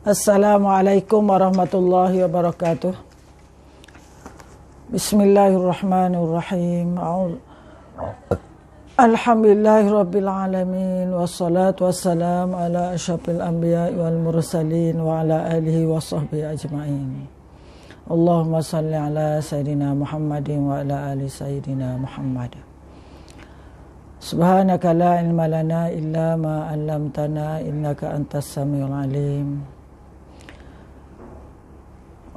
Assalamualaikum warahmatullahi wabarakatuh. Bismillahirrahmanirrahim. Alhamdulillahirabbil alamin wassalatu wassalamu ala asyrafil anbiya'i wal mursalin wa ala alihi washabbihi ajmain. Allahumma salli ala sayidina Muhammadin wa ala ali sayidina Muhammad. Subhanaka la ilma lana illa ma 'allamtana innaka antas samiul alim.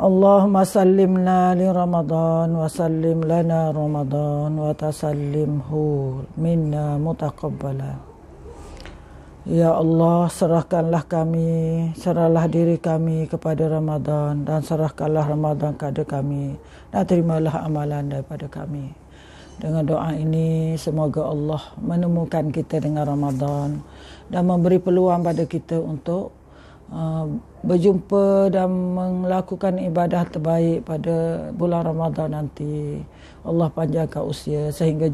Allahumma sallimna li Ramadan wa sallim lana Ramadan wa tasallimhu minna mutaqabbala. Ya Allah, serahkanlah kami, serahlah diri kami kepada Ramadan dan serahkanlah Ramadan kepada kami dan terimalah amalan daripada kami. Dengan doa ini semoga Allah menemukan kita dengan Ramadan dan memberi peluang pada kita untuk berjumpa dan melakukan ibadah terbaik pada bulan Ramadan nanti. Allah panjangkan usia sehingga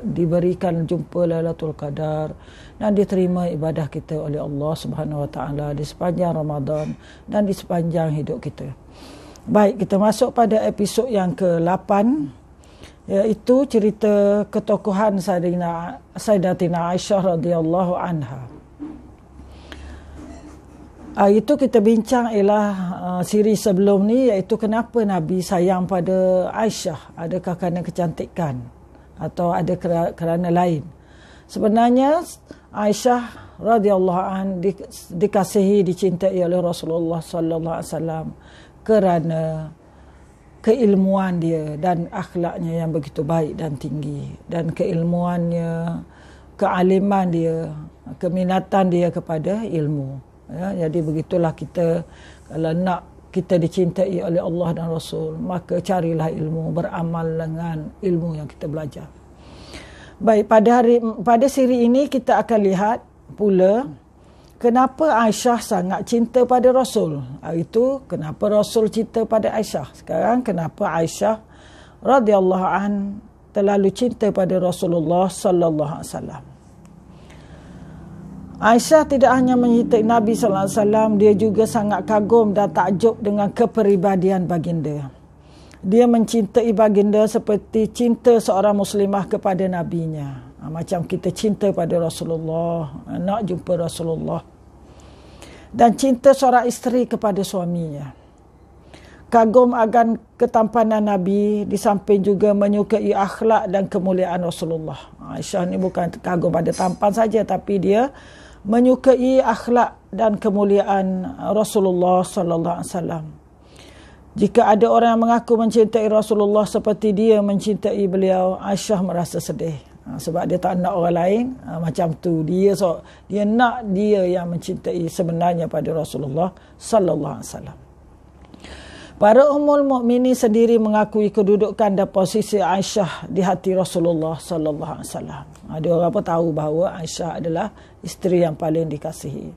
diberikan jumpa Lailatul Qadar dan diterima ibadah kita oleh Allah Subhanahu Wa Taala di sepanjang Ramadan dan di sepanjang hidup kita. Baik, kita masuk pada episod yang ke-8, iaitu cerita ketokohan Sayyidatina Aisyah radhiyallahu anha. Itu kita bincang ialah siri sebelum ni, iaitu kenapa Nabi sayang pada Aisyah. Adakah kerana kecantikan atau ada kerana lain? Sebenarnya Aisyah radhiyallahu anha dikasihi, dicintai oleh Rasulullah sallallahu alaihi wasallam kerana keilmuan dia dan akhlaknya yang begitu baik dan tinggi, dan keilmuannya, kealiman dia, keminatan dia kepada ilmu. Jadi begitulah kita, kalau nak kita dicintai oleh Allah dan Rasul, maka carilah ilmu, beramal dengan ilmu yang kita belajar. Baik, pada siri ini kita akan lihat pula kenapa Aisyah sangat cinta pada Rasul. Itu kenapa Rasul cinta pada Aisyah. Sekarang kenapa Aisyah radhiyallahu an terlalu cinta pada Rasulullah sallallahu alaihi wasallam. Aisyah tidak hanya mencintai Nabi sallallahu alaihi wasallam, dia juga sangat kagum dan takjub dengan kepribadian baginda. Dia mencintai baginda seperti cinta seorang muslimah kepada nabinya. Macam kita cinta pada Rasulullah, nak jumpa Rasulullah. Dan cinta seorang isteri kepada suaminya. Kagum akan ketampanan Nabi, di samping juga menyukai akhlak dan kemuliaan Rasulullah. Aisyah ni bukan kagum pada tampan saja, tapi dia menyukai akhlak dan kemuliaan Rasulullah sallallahu alaihi wasallam. Jika ada orang yang mengaku mencintai Rasulullah seperti dia mencintai beliau, Aisyah merasa sedih. Sebab dia tak nak orang lain macam tu. Dia nak dia yang mencintai sebenarnya pada Rasulullah sallallahu alaihi wasallam. Para ummul mukminin sendiri mengakui kedudukan dan posisi Aisyah di hati Rasulullah sallallahu alaihi wasallam. Ada orang pun tahu bahawa Aisyah adalah isteri yang paling dikasihi.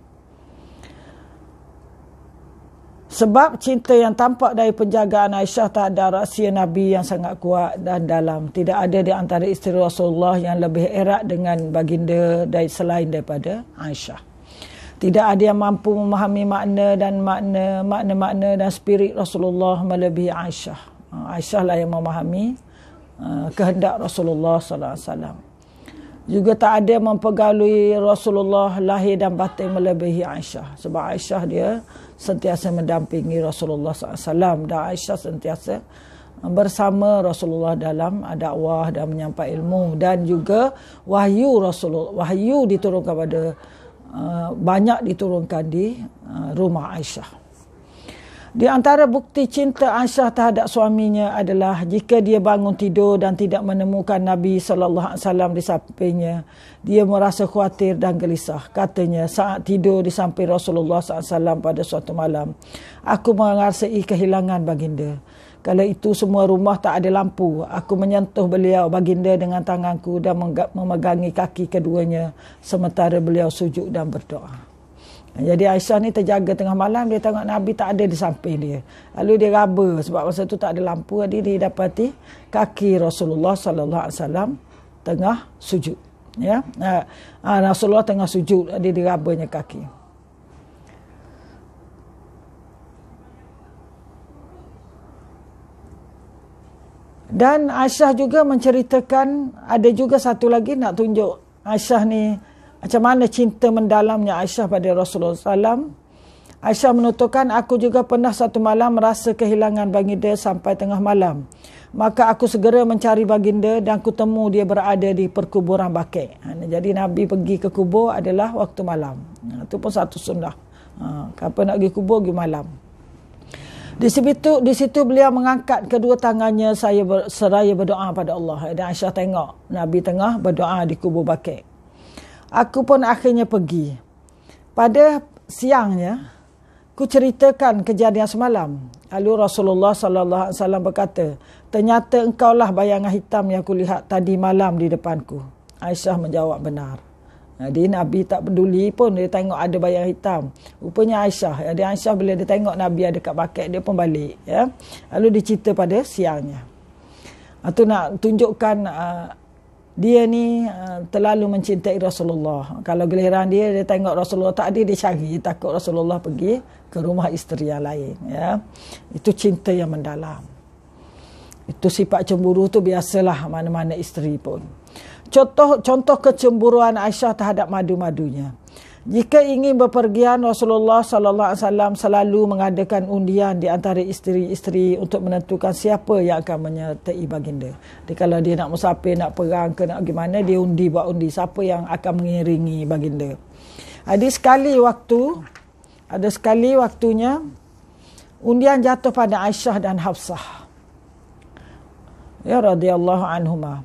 Sebab cinta yang tampak dari penjagaan Aisyah terhadap rahsia Nabi yang sangat kuat dan dalam. Tidak ada di antara isteri Rasulullah yang lebih erat dengan baginda selain daripada Aisyah. Tidak ada yang mampu memahami makna dan spirit Rasulullah melebihi Aisyah. Aisyah lah yang memahami kehendak Rasulullah sallallahu alaihi wasallam. Juga tak ada yang mempergalui Rasulullah lahir dan batin melebihi Aisyah. Sebab Aisyah dia sentiasa mendampingi Rasulullah sallallahu alaihi wasallam, dan Aisyah sentiasa bersama Rasulullah dalam dakwah dan menyampaikan ilmu, dan juga wahyu diturunkan pada banyak diturunkan di rumah Aisyah. Di antara bukti cinta Aisyah terhadap suaminya adalah jika dia bangun tidur dan tidak menemukan Nabi sallallahu alaihi wasallam di sampingnya, dia merasa khawatir dan gelisah. Katanya, saat tidur di samping Rasulullah sallallahu alaihi wasallam pada suatu malam, aku merasai kehilangan baginda. Kala itu semua rumah tak ada lampu. Aku menyentuh beliau baginda dengan tanganku dan memegangi kaki keduanya sementara beliau sujud dan berdoa. Jadi Aisyah ni terjaga tengah malam, dia tengok Nabi tak ada di samping dia. Lalu dia raba sebab masa tu tak ada lampu, dia dapati kaki Rasulullah sallallahu alaihi wasallam tengah sujud. Ya. Rasulullah tengah sujud, dia dirabanya kaki. Dan Aisyah juga menceritakan, ada juga satu lagi nak tunjuk Aisyah ni macam mana cinta mendalamnya Aisyah pada Rasulullah SAW. Aisyah menuturkan, aku juga pernah satu malam merasa kehilangan baginda sampai tengah malam. Maka aku segera mencari baginda dan ku temu dia berada di perkuburan Baqi'. Jadi Nabi pergi ke kubur adalah waktu malam. Itu pun satu sunnah. Kapan nak pergi kubur, pergi malam. Di situ beliau mengangkat kedua tangannya seraya berdoa pada Allah. Dan Aisyah tengok Nabi tengah berdoa di kubur Baqi'. Aku pun akhirnya pergi. Pada siangnya, ku ceritakan kejadian semalam. Lalu Rasulullah SAW berkata, ternyata engkaulah bayangan hitam yang aku lihat tadi malam di depanku. Aisyah menjawab benar. Jadi Nabi tak peduli pun, dia tengok ada bayangan hitam. Rupanya Aisyah. Jadi Aisyah bila dia tengok Nabi ada kat Baqi', dia pun balik. Ya. Lalu dicerita pada siangnya. Itu nak tunjukkan dia ni terlalu mencintai Rasulullah. Kalau giliran dia tengok Rasulullah tak ada, dia cari. Takut Rasulullah pergi ke rumah isteri yang lain. Ya. Itu cinta yang mendalam. Itu sifat cemburu tu biasalah mana-mana isteri pun. Contoh kecemburuan Aisyah terhadap madu-madunya. Jika ingin bepergian, Rasulullah SAW selalu mengadakan undian di antara isteri-isteri untuk menentukan siapa yang akan menyertai baginda. Jadi kalau dia nak musafir, nak perang ke nak gimana, dia buat undi siapa yang akan mengiringi baginda. Ada sekali waktunya undian jatuh pada Aisyah dan Hafsah. Ya radhiyallahu anhumah.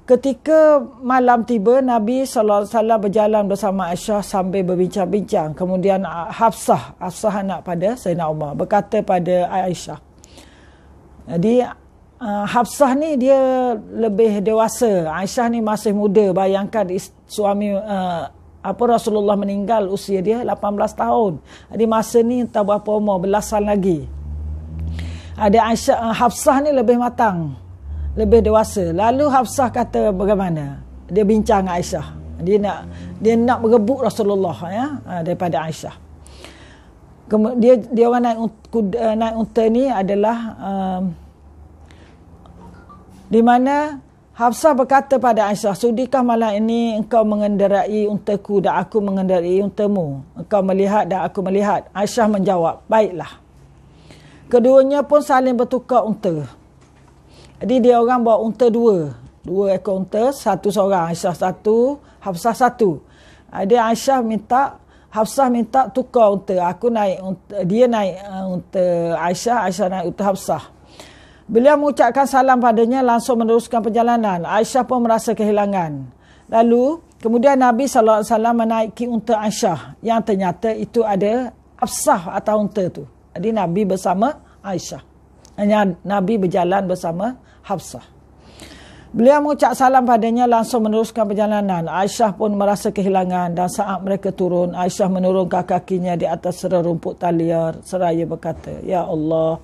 Ketika malam tiba, Nabi SAW berjalan bersama Aisyah sambil berbincang-bincang. Kemudian Hafsah anak pada Sayyidina Umar, berkata pada Aisyah. Jadi Hafsah ni dia lebih dewasa. Aisyah ni masih muda. Bayangkan suami Rasulullah meninggal usia dia 18 tahun. Jadi masa ni tak berapa umur, belasan lagi. Ada Hafsah ni lebih matang, lebih dewasa. Lalu Hafsah kata bagaimana? Dia bincang dengan Aisyah. Dia nak merebut Rasulullah ya, daripada Aisyah. Dia orang naik unta ni adalah di mana Hafsah berkata pada Aisyah, sudikah malam ini engkau mengendarai untaku dan aku mengendarai untamu? Engkau melihat dan aku melihat. Aisyah menjawab, baiklah. Keduanya pun saling bertukar unta. Jadi dia orang bawa unta dua ekor unta, satu seorang, Aisyah satu, Hafsah satu. Hafsah minta tukar unta. Dia naik unta Aisyah naik unta Hafsah. Beliau mengucapkan salam padanya, langsung meneruskan perjalanan. Aisyah pun merasa kehilangan. Lalu kemudian Nabi SAW menaiki unta Aisyah, yang ternyata itu ada Hafsah atas unta tu. Jadi Nabi bersama Aisyah. Nabi berjalan bersama Hafsah. Beliau mengucap salam padanya, langsung meneruskan perjalanan. Aisyah pun merasa kehilangan dan saat mereka turun, Aisyah menurunkan kakinya di atas serumput taliar seraya berkata, ya Allah,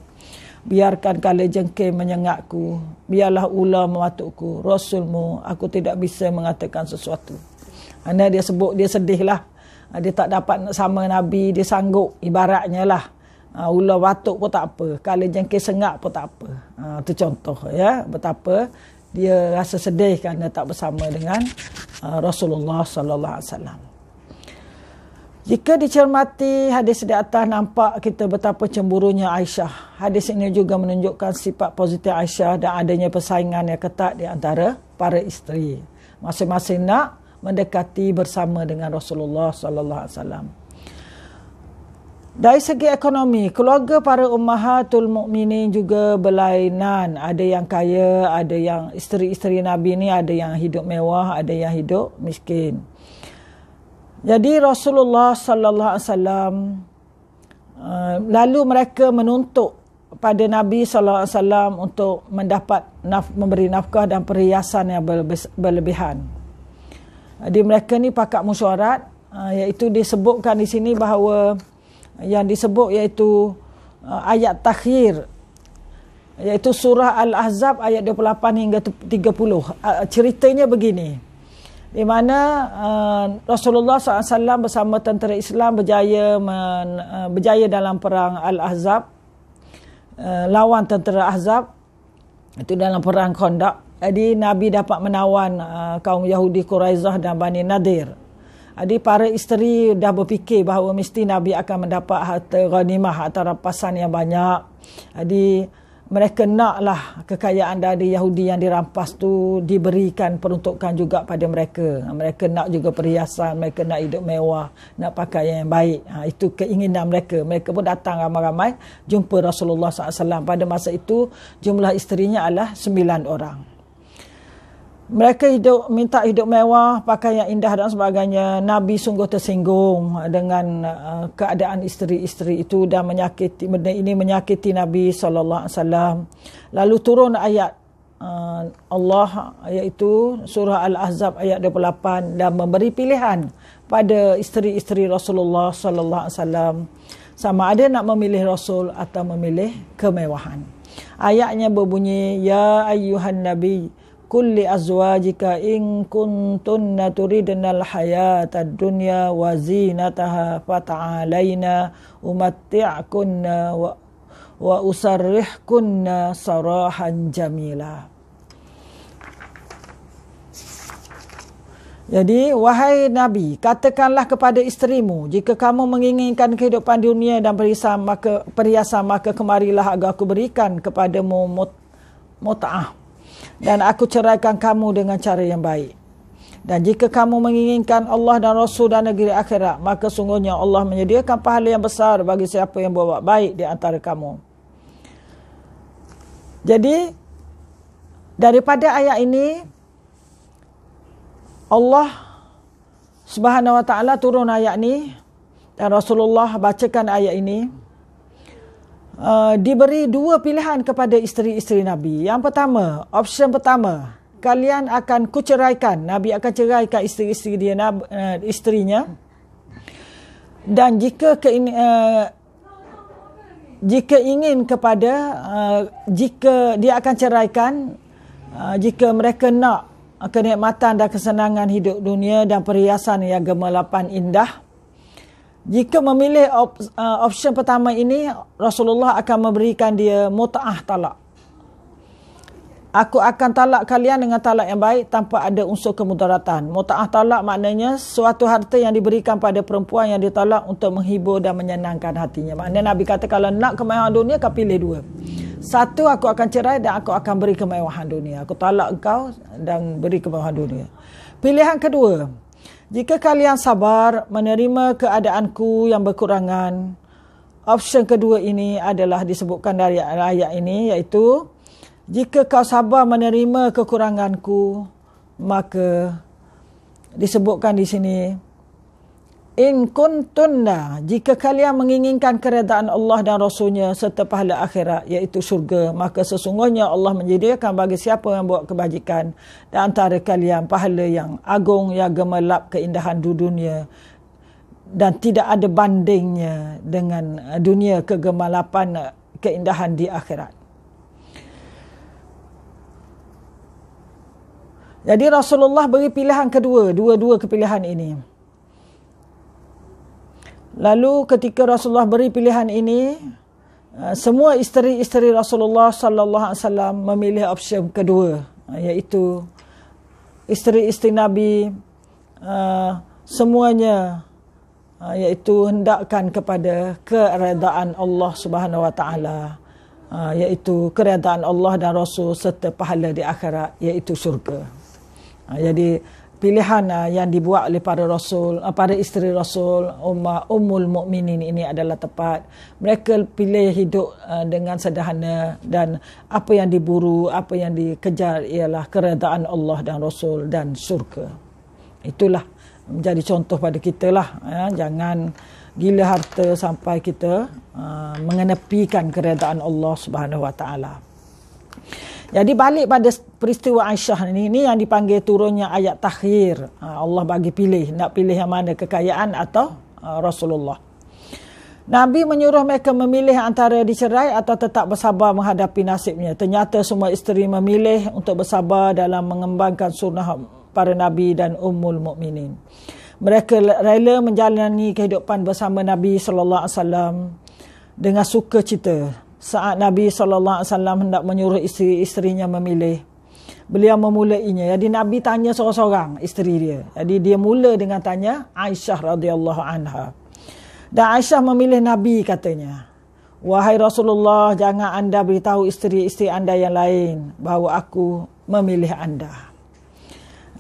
biarkan kalajengking menyengatku, biarlah ular mematukku, Rasulmu, aku tidak bisa mengatakan sesuatu. Dia sebut dia sedih lah. Dia tak dapat sama Nabi, dia sanggup ibaratnya lah. Ular batuk pun tak apa, kalajengking sengat pun tak apa. Itu contoh ya, betapa dia rasa sedih kerana tak bersama dengan Rasulullah sallallahu alaihi wasallam. Jika dicermati hadis di atas, nampak kita betapa cemburunya Aisyah. Hadis ini juga menunjukkan sifat positif Aisyah dan adanya persaingan yang ketat di antara para isteri. Masing-masing nak mendekati bersama dengan Rasulullah sallallahu alaihi wasallam. Dari segi ekonomi, keluarga para ummahatul mukminin juga berlainan. Ada yang kaya, ada yang isteri-isteri Nabi ni ada yang hidup mewah, ada yang hidup miskin. Jadi Rasulullah sallallahu alaihi wasallam lalu mereka menuntut pada Nabi sallallahu alaihi wasallam untuk mendapat memberi nafkah dan perhiasan yang berlebihan. Jadi mereka ni pakat mesyuarat, iaitu disebutkan di sini bahawa yang disebut iaitu ayat takhir, iaitu surah Al-Ahzab ayat 28 hingga 30. Ceritanya begini, di mana Rasulullah SAW bersama tentera Islam berjaya dalam perang Al-Ahzab, lawan tentera Ahzab. Itu dalam perang Khandaq. Jadi Nabi dapat menawan kaum Yahudi Quraizah dan Bani Nadir. Jadi para isteri dah berfikir bahawa mesti Nabi akan mendapat harta ghanimah atau rampasan yang banyak. Jadi mereka naklah kekayaan dari Yahudi yang dirampas tu diberikan peruntukan juga pada mereka. Mereka nak juga perhiasan, mereka nak hidup mewah, nak pakaian yang baik. Itu keinginan mereka. Mereka pun datang ramai-ramai jumpa Rasulullah SAW. Pada masa itu jumlah isterinya adalah 9 orang. Mereka minta hidup mewah, pakaian indah dan sebagainya. Nabi sungguh tersinggung dengan keadaan isteri-isteri itu dan benda ini menyakiti Nabi SAW. Lalu turun ayat Allah, iaitu surah Al-Ahzab ayat 28, dan memberi pilihan pada isteri-isteri Rasulullah SAW sama ada nak memilih Rasul atau memilih kemewahan. Ayatnya berbunyi, Ya ayyuhan Nabi, kulli azwajika in kuntunna turidnal hayatad dunya wa zinataha fata'alaina umatti'kunna wa usarrihkunna sarahan jamila. Jadi, wahai Nabi, katakanlah kepada isterimu, jika kamu menginginkan kehidupan dunia dan perhiasan, maka kemarilah agar aku berikan kepadamu mut'ah. Dan aku ceraikan kamu dengan cara yang baik. Dan jika kamu menginginkan Allah dan Rasul dan negeri akhirat, maka sungguhnya Allah menyediakan pahala yang besar bagi siapa yang berbuat baik di antara kamu. Jadi, daripada ayat ini, Allah Subhanahu Wa Ta'ala turun ayat ini, dan Rasulullah bacakan ayat ini. Diberi dua pilihan kepada isteri-isteri Nabi. Yang pertama, option pertama, kalian akan kuceraikan. Nabi akan ceraikan isteri-isteri dia, isterinya. Dan jika ingin kepada, jika dia akan ceraikan, jika mereka nak kenikmatan dan kesenangan hidup dunia dan perhiasan yang gemerlapan indah, jika memilih option pertama ini, Rasulullah akan memberikan dia mut'ah talak. Aku akan talak kalian dengan talak yang baik tanpa ada unsur kemudaratan. Mut'ah talak maknanya suatu harta yang diberikan pada perempuan yang ditalak untuk menghibur dan menyenangkan hatinya. Maknanya Nabi kata kalau nak kemewahan dunia, kau pilih dua. Satu, aku akan cerai dan aku akan beri kemewahan dunia. Aku talak engkau dan beri kemewahan dunia. Pilihan kedua, jika kalian sabar menerima keadaanku yang berkurangan, option kedua ini adalah disebutkan dari ayat ini, iaitu jika kau sabar menerima kekuranganku, maka disebutkan di sini, in kuntunna, jika kalian menginginkan keredaan Allah dan Rasulnya serta pahala akhirat, iaitu syurga, maka sesungguhnya Allah menyediakan bagi siapa yang buat kebajikan di antara kalian pahala yang agung yang gemerlap keindahan di dunia dan tidak ada bandingnya dengan dunia kegemerlapan keindahan di akhirat. Jadi Rasulullah beri pilihan kedua, dua-dua kepilihan ini. Lalu ketika Rasulullah beri pilihan ini, semua isteri-isteri Rasulullah sallallahu alaihi wasallam memilih opsi kedua, iaitu isteri-isteri Nabi semuanya iaitu hendakkan kepada keredaan Allah Subhanahu Wa Taala, iaitu keredaan Allah dan Rasul serta pahala di akhirat, iaitu syurga. Jadi pilihan yang dibuat oleh para Rasul, para isteri Rasul, Ummul Mukminin ini adalah tepat. Mereka pilih hidup dengan sederhana dan apa yang diburu, apa yang dikejar ialah keredaan Allah dan Rasul dan syurga. Itulah menjadi contoh pada kita lah. Jangan gila harta sampai kita mengenepikan keredaan Allah Subhanahu Wa Taala. Jadi balik pada peristiwa Aisyah ini yang dipanggil turunnya ayat takhir. Allah bagi pilih, nak pilih yang mana, kekayaan atau Rasulullah. Nabi menyuruh mereka memilih antara dicerai atau tetap bersabar menghadapi nasibnya. Ternyata semua isteri memilih untuk bersabar dalam mengembangkan sunnah para Nabi dan Ummul Mukminin. Mereka rela menjalani kehidupan bersama Nabi SAW dengan sukacita saat Nabi SAW hendak menyuruh isteri-isterinya memilih, beliau memulainya. Jadi Nabi tanya seorang-seorang isteri dia. Jadi dia mula dengan tanya Aisyah radhiyallahu anha. Dan Aisyah memilih Nabi, katanya. Wahai Rasulullah, jangan anda beritahu isteri-isteri anda yang lain bahawa aku memilih anda.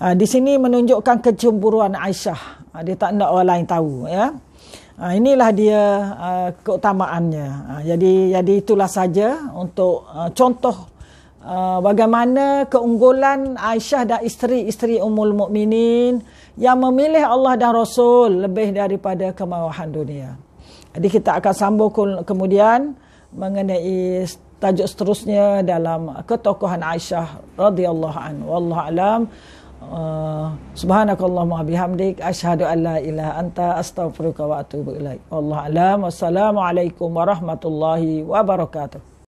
Di sini menunjukkan kecemburuan Aisyah. Dia tak nak orang lain tahu, ya. Inilah dia keutamaannya. Jadi itulah saja untuk contoh bagaimana keunggulan Aisyah dan isteri-isteri Ummul Mukminin yang memilih Allah dan Rasul lebih daripada kemahuan dunia. Jadi kita akan sambung kemudian mengenai tajuk seterusnya dalam ketokohan Aisyah radhiyallahu anha. Wallahu alam. Subhanakallahumma bihamdik asyhadu an la ilaha anta astaghfiruka wa atubu ilaik. Wallahu alam. Wassalamualaikum warahmatullahi wabarakatuh.